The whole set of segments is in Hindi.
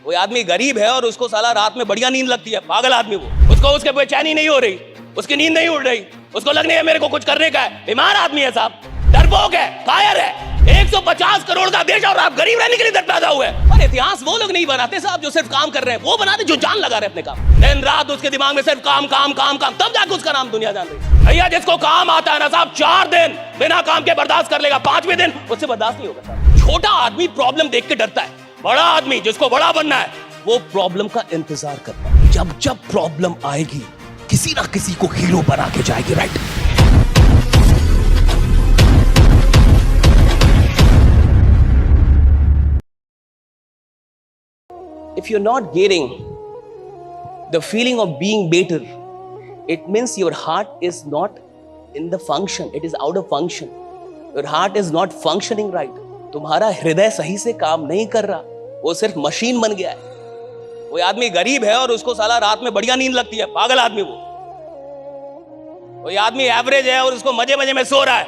कोई आदमी गरीब है और उसको साला रात में बढ़िया नींद लगती है, पागल आदमी वो, उसको उसके बेचैनी नहीं हो रही, उसकी नींद नहीं उड़ रही, उसको लगने है मेरे को कुछ करने का है। बीमार आदमी है साहब, डरपोक है, कायर है। 150 करोड़ का देश और आप गरीब रहने के लिए इधर पैदा हुए। और इतिहास वो लोग नहीं बनाते साहब जो सिर्फ काम कर रहे हैं, वो बनाते जो जान लगा रहे अपने काम। दिन रात उसके दिमाग में सिर्फ काम काम काम काम, तब जाके उसका नाम दुनिया जान रही। भैया जिसको काम आता है ना साहब, 4 दिन बिना काम के बर्दाश्त कर लेगा, 5वें दिन उससे बर्दाश्त नहीं होगा साहब। छोटा आदमी प्रॉब्लम देख के डरता है, बड़ा आदमी जिसको बड़ा बनना है वो प्रॉब्लम का इंतजार करता है। जब जब प्रॉब्लम आएगी किसी ना किसी को हीरो बना के जाएगी, right? If you're not getting the feeling of being better, it means your heart is not in the function, it is out of function. Your heart is not functioning right. तुम्हारा हृदय सही से काम नहीं कर रहा, वो सिर्फ मशीन बन गया है। कोई आदमी गरीब है और उसको साला रात में बढ़िया नींद लगती है, पागल आदमी वो। कोई आदमी एवरेज है और उसको मजे मजे में सो रहा है,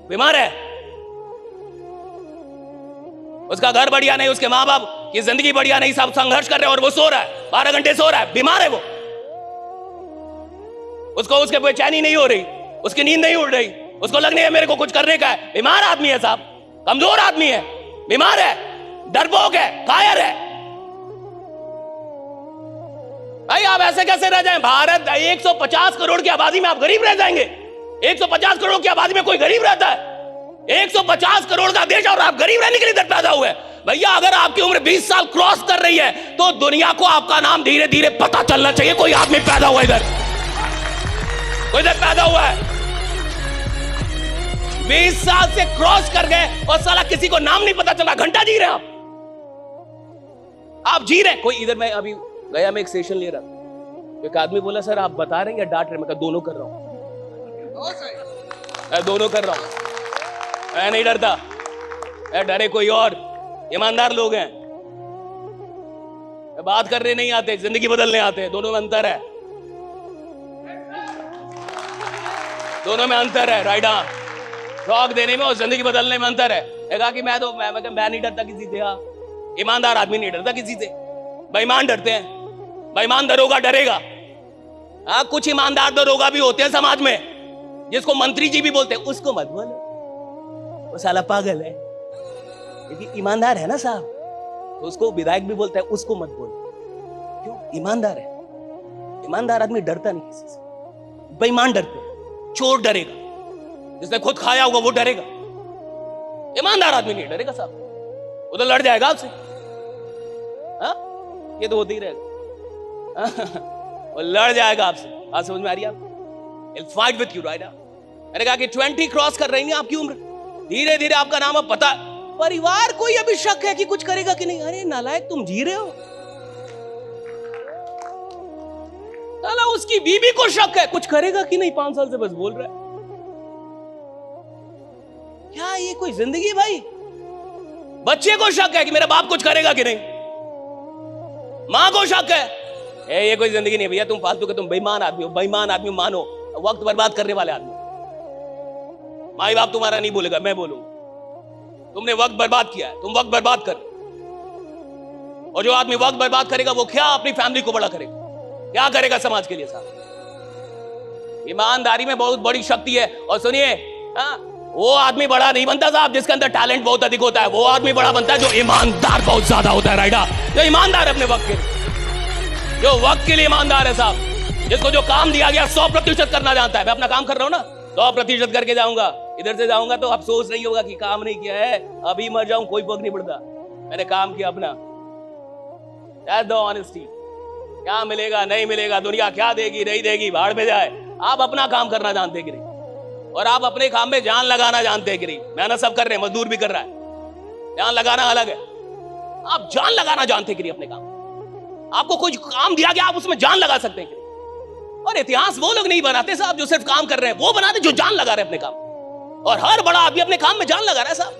बीमार है। उसका घर बढ़िया नहीं, उसके माँ बाप की जिंदगी बढ़िया नहीं, सब संघर्ष कर रहे हैं और वो सो रहा है, 12 घंटे सो रहा है, बीमार है वो। उसको उसके बेचैनी नहीं हो रही, उसकी नींद नहीं उड़ रही, उसको लगने है मेरे को कुछ करने का है। बीमार आदमी है साहब, कमजोर आदमी है, बीमार है, डरपोक है, कायर है। भाई आप ऐसे कैसे रह जाएं? भारत 150 करोड़ की आबादी में आप गरीब रह जाएंगे? 150 करोड़ की आबादी में कोई गरीब रहता है? 150 करोड़ का देश और आप गरीब रहने के लिए इधर पैदा हुए। भैया अगर आपकी उम्र 20 साल क्रॉस कर रही है तो दुनिया को आपका नाम धीरे धीरे पता चलना चाहिए। कोई आदमी पैदा हुआ इधर, कोई इधर पैदा हुआ है, 20 साल से क्रॉस कर गए और साला किसी को नाम नहीं पता चला। घंटा जी रहे हैं आप जी रहे हैं। कोई इधर, मैं अभी गया, मैं एक सेशन ले रहा था, एक आदमी बोला सर आप बता रहे हैं या डांट रहे? मैं कहा दोनों कर रहा हूं, मैं दोनों कर रहा हूं, मैं नहीं डरता। डरे कोई और, ईमानदार लोग हैं, बात करने नहीं आते, जिंदगी बदलने आते हैं। दोनों में अंतर है, दोनों में अंतर है, राइट? हाँ, शौक देने में और जिंदगी बदलने में अंतर है। कहा कि मैं नहीं डरता किसी से। हाँ, ईमानदार आदमी नहीं डरता किसी से, बेईमान डरते हैं। बेईमान दरोगा डरेगा। हाँ, कुछ ईमानदार दरोगा भी होते हैं समाज में, जिसको मंत्री जी भी बोलते हैं, उसको मत बोलो, वो साला पागल है। क्योंकि ईमानदार है ना साहब, तो उसको विधायक भी बोलता है, उसको मत बोलो। क्यों? ईमानदार है। ईमानदार आदमी डरता नहीं किसी से, बेईमान डरते हैं। चोर डरेगा, जिसने खुद खाया होगा वो डरेगा। ईमानदार आदमी नहीं डरेगा साहब, वो तो लड़ जाएगा आपसे। हाँ, ये तो होता ही रहेगा। वो लड़ जाएगा आपसे। बात समझ में आ रही है आपको? He'll fight with you, right? मैंने कहा कि 20 क्रॉस कर रही है आपकी उम्र, धीरे धीरे आपका नाम अब पता। परिवार कोई अभी शक है कि कुछ करेगा कि नहीं। अरे नालायक, तुम जी रहे हो। साला उसकी बीवी को शक है कुछ करेगा कि नहीं, 5 साल से बस बोल रहा है। क्या ये कोई जिंदगी भाई? बच्चे को शक है कि मेरा बाप कुछ करेगा कि नहीं, मां को शक है। ये कोई जिंदगी नहीं भैया, तुम फालतू के, तुम बेईमान आदमी हो। बेईमान आदमी मानो, वक्त बर्बाद करने वाले आदमी। माई बाप तुम्हारा नहीं बोलेगा, मैं बोलूंगा। तुमने वक्त बर्बाद किया है, तुम वक्त बर्बाद कर। और जो आदमी वक्त बर्बाद करेगा वो क्या अपनी फैमिली को बड़ा करेगा, क्या करेगा समाज के लिए साहब? ईमानदारी में बहुत बड़ी शक्ति है। और सुनिए, वो आदमी बड़ा नहीं बनता साहब जिसके अंदर टैलेंट बहुत अधिक होता है। वो आदमी बड़ा बनता है जो ईमानदार बहुत ज्यादा होता है, राइडा? जो ईमानदार है अपने वक्त के लिए, जो वक्त के लिए ईमानदार है साहब, जिसको जो काम दिया गया 100% करना जानता है। मैं अपना काम कर रहा हूं ना, 100% करके जाऊंगा। इधर से जाऊंगा तो अफसोस नहीं होगा कि काम नहीं किया है, अभी मर जाऊं कोई फर्क नहीं पड़ता, मैंने काम किया अपना। That's the honesty। क्या मिलेगा नहीं मिलेगा, दुनिया क्या देगी नहीं देगी, भाड़ में जाए। आप अपना काम करना जानते कि नहीं, और आप अपने काम में जान लगाना जानते हैं कि नहीं? मेहनत सब कर रहे हैं, मजदूर भी कर रहा है, जान लगाना अलग है। आप जान लगाना जानते कि नहीं अपने काम? आपको कोई काम दिया गया, आप उसमें जान लगा सकते हैं कि नहीं? और इतिहास वो लोग नहीं बनाते साहब जो सिर्फ काम कर रहे हैं, वो बनाते जो जान लगा रहे हैं अपने काम। और हर बड़ा आदमी अपने काम में जान लगा रहा है साहब।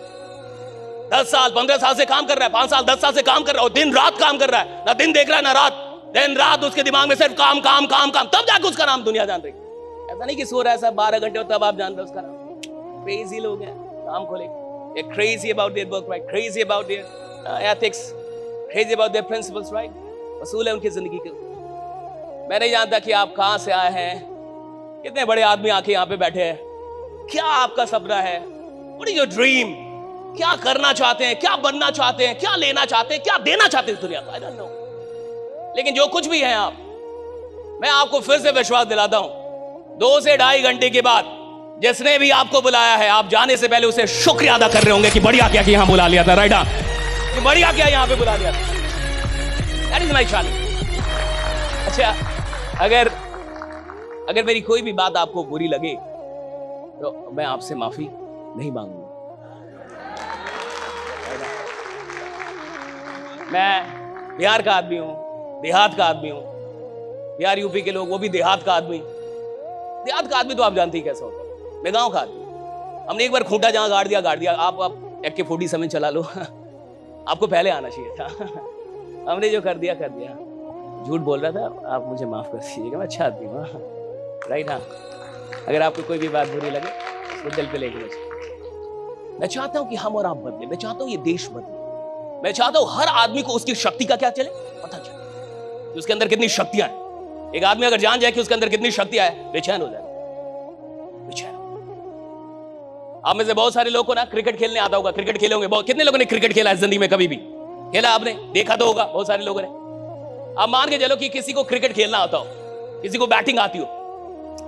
10 साल 15 साल से काम कर रहा है, 5 साल 10 साल से काम कर रहा है, और दिन रात काम कर रहा है, ना दिन देख रहा है ना रात। दिन रात उसके दिमाग में सिर्फ काम काम काम काम, तब जाके उसका नाम दुनिया जान रही है। ऐसा नहीं कि सो रहा है सब 12 घंटे और तब आप जान रहे हो उसका नाम। क्रेजी लोग हैं, काम को लेकर, crazy about their work, right? Crazy about their ethics, crazy about their principles, right? वसूल है उनकी जिंदगी के। मैं नहीं जानता कि आप कहां से आए हैं, कितने बड़े आदमी आके यहाँ पे बैठे हैं, क्या आपका सपना है, what is your dream, क्या करना चाहते हैं, क्या बनना चाहते हैं, क्या लेना चाहते हैं, क्या देना चाहते हैं इस दुनिया को, I don't know। लेकिन जो कुछ भी है आप, मैं आपको फिर से विश्वास दिलाता हूं, 2 से 2.5 घंटे के बाद जिसने भी आपको बुलाया है, आप जाने से पहले उसे शुक्रिया अदा कर रहे होंगे कि बढ़िया क्या कि यहां बुला लिया था, राइट? कि बढ़िया क्या यहां पे बुला लिया था। That is my challenge. अच्छा, अगर मेरी कोई भी बात आपको बुरी लगे तो मैं आपसे माफी नहीं मांगूंगा। मैं बिहार का आदमी हूं, देहात का आदमी हूं। बिहार यूपी के लोग, वो भी देहात का आदमी। देहात का आदमी तो आप जानते ही कैसा होता है। मैं गांव का आदमी, हमने एक बार खूंटा जहां गाड़ दिया। आप AK-47 चला लो आपको पहले आना चाहिए था। हमने जो कर दिया झूठ बोल रहा था, आप मुझे माफ कर दीजिएगा, मैं अच्छा आदमी हूँ, राइट? हाँ, अगर आपको कोई भी बात बुरी लगे तो दिल पे लेके मुझे। मैं चाहता हूं कि हम और आप बदले, मैं चाहता हूं ये देश बदले, मैं चाहता हूं हर आदमी को उसकी शक्ति का क्या चले पता चले कि उसके अंदर कितनी शक्तियां हैं। एक आदमी अगर जान जाए कि उसके अंदर कितनी शक्तियां है, बेचैन हो जाए, बेचैन। आप में से बहुत सारे लोगों को ना क्रिकेट खेलने आता होगा, क्रिकेट खेले होंगे। कितने लोगों ने क्रिकेट खेला है जिंदगी में? कभी भी खेला आपने? देखा तो होगा बहुत सारे लोगों ने। आप मान के चलो कि किसी को क्रिकेट खेलना आता हो, किसी को बैटिंग आती हो,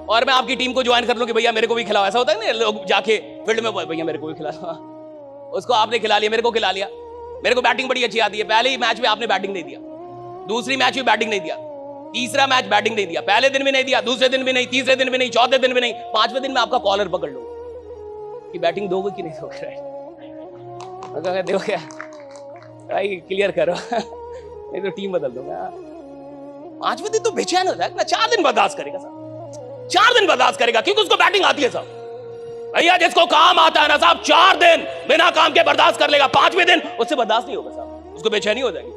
और मैं आपकी टीम को ज्वाइन कर लूं कि भैया मेरे को भी खिलाओ। ऐसा होता है ना, लोग जाके फील्ड में, भैया मेरे को भी खिला। उसको आपने खिला लिया, मेरे को खिला लिया। मेरे को बैटिंग बड़ी अच्छी आती है। पहले ही मैच में आपने बैटिंग नहीं दिया, दूसरी मैच में बैटिंग नहीं दिया, तीसरा मैच बैटिंग नहीं दिया, पहले दिन भी नहीं दिया, दूसरे दिन भी नहीं, तीसरे दिन भी नहीं, चौथे दिन भी नहीं, 5वें दिन में आपका कॉलर पकड़ लो कि बैटिंग दोगे कि नहीं दोगे। देखो क्या भाई, क्लियर करो नहीं तो टीम बदल दूंगा। 5वें दिन तो बेचैन हो जाएगा ना। 4 दिन बर्दाश्त करेगा साहब, 4 दिन बर्दाश्त करेगा, क्योंकि उसको बैटिंग आती है साहब। भैया जिसको काम आता है ना साहब, 4 दिन बिना काम के बर्दाश्त कर लेगा। 5वें दिन उससे बर्दाश्त नहीं होगा साहब, उसको बेचैनी हो जाएगी।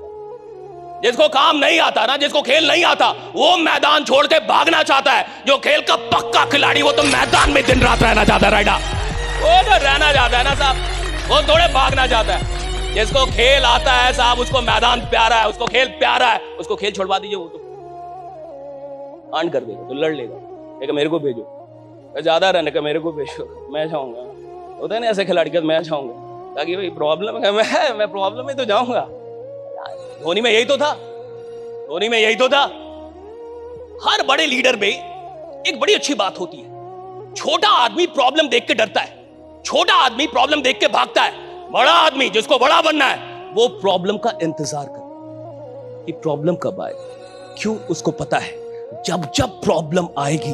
जिसको काम नहीं आता ना, जिसको खेल नहीं आता, वो मैदान छोड़ के भागना चाहता है। जो खेल का पक्का खिलाड़ी, वो तो मैदान में दिन रात रहना चाहता है, राइडा। वो तो रहना चाहता है ना साहब, वो थोड़े भागना चाहता है। जिसको खेल आता है साहब, उसको मैदान प्यारा है, उसको खेल प्यारा है, उसको खेल छुड़वा दीजिए, वो तो कांड कर देगा, तो लड़ लेगा। लेकिन मेरे को भेजो, ज्यादा रन का मेरे को भेजो, मैं जाऊंगा। होता है ना ऐसे खिलाड़ी का, मैं जाऊंगा, ताकि भाई प्रॉब्लम है, मैं प्रॉब्लम में तो जाऊंगा। धोनी में यही तो था, धोनी में यही तो था। हर बड़े लीडर में एक बड़ी अच्छी बात होती है, छोटा आदमी प्रॉब्लम देख के डरता है, छोटा आदमी प्रॉब्लम देख के भागता है। बड़ा आदमी जिसको बड़ा बनना है, वो प्रॉब्लम का इंतजार करता कि प्रॉब्लम कब आए। क्यों? उसको पता है जब जब प्रॉब्लम आएगी,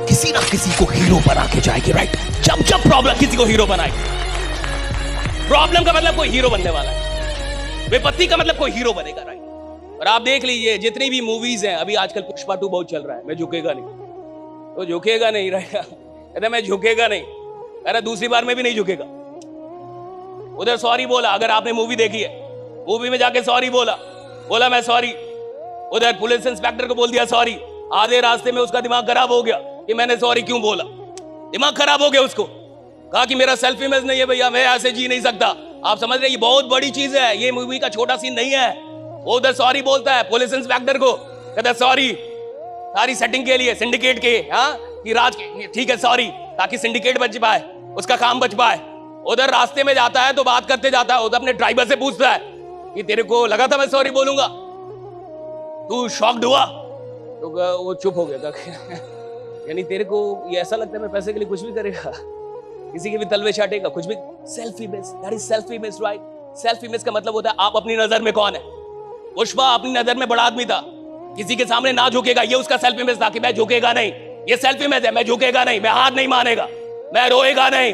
किसी ना किसी को हीरो बना के जाएगी, राइट? जब जब प्रॉब्लम किसी को हीरो बनाएगी। प्रॉब्लम का मतलब कोई हीरो बनने वाला है, विपत्ति का मतलब कोई हीरो बनेगा, राइट? और आप देख लीजिए जितनी भी मूवीज हैं, अभी आजकल पुष्पा 2 बहुत चल रहा है। मैं झुकेगा नहीं, तो झुकेगा नहीं, रहेगा कहते मैं झुकेगा नहीं, अरे दूसरी बार में भी नहीं झुकेगा। उधर सॉरी बोला, अगर आपने मूवी देखी है, मूवी में जाके सॉरी बोला मैं सॉरी। उधर पुलिस इंस्पेक्टर को बोल दिया सॉरी। आधे रास्ते में उसका दिमाग खराब हो गया कि मैंने सॉरी क्यों बोला। दिमाग खराब हो गया उसको, कहा कि मेरा सेल्फ इमेज नहीं है भैया, मैं ऐसे जी नहीं सकता। आप समझ रहे, ये बहुत बड़ी चीज है, ये मूवी का छोटा सीन नहीं है। वो उधर सॉरी बोलता है पुलिस इंस्पेक्टर को, कहता है सॉरी सारी सेटिंग के लिए, सिंडिकेट के, हाँ कि राज के, ठीक है सॉरी, ताकि सिंडिकेट बच पाए, उसका काम बच पाए। उधर रास्ते में जाता है तो बात करते जाता है, उधर अपने ड्राइवर से पूछता है कि तेरे को लगा था मैं सॉरी बोलूंगा, तू शॉक्ड हुआ? तो वो चुप हो गया था यानी तेरे को ये ऐसा लगता है मैं पैसे के लिए कुछ भी करेगा, किसी के भी तलवे चाटेगा, कुछ भी। Self image, that is self image, right? Self image का मतलब होता है आप अपनी नजर में कौन है। पुष्पा अपनी नजर में बड़ा आदमी था, किसी के सामने ना झुकेगा, ये उसका सेल्फ इमेज था कि मैं झुकेगा नहीं। ये सेल्फ इमेज है, मैं झुकेगा नहीं, मैं हाथ नहीं मानेगा, मैं रोएगा नहीं,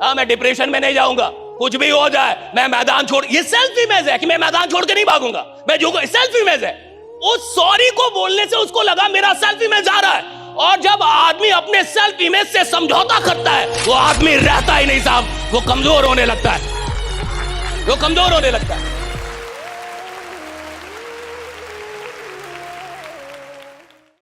हाँ मैं डिप्रेशन में नहीं जाऊंगा, कुछ भी हो जाए मैं मैदान छोड़, ये सेल्फ इमेज है कि मैं मैदान छोड़ के नहीं भागूंगा, मैं झुकूंगा, सेल्फ इमेज है। उस सॉरी को बोलने से उसको लगा मेरा सेल्फ इमेज आ रहा है। और जब आदमी अपने सेल्फ इमेज से समझौता करता है, वो आदमी रहता ही नहीं साहब, वो कमजोर होने लगता है, वो कमजोर होने लगता है।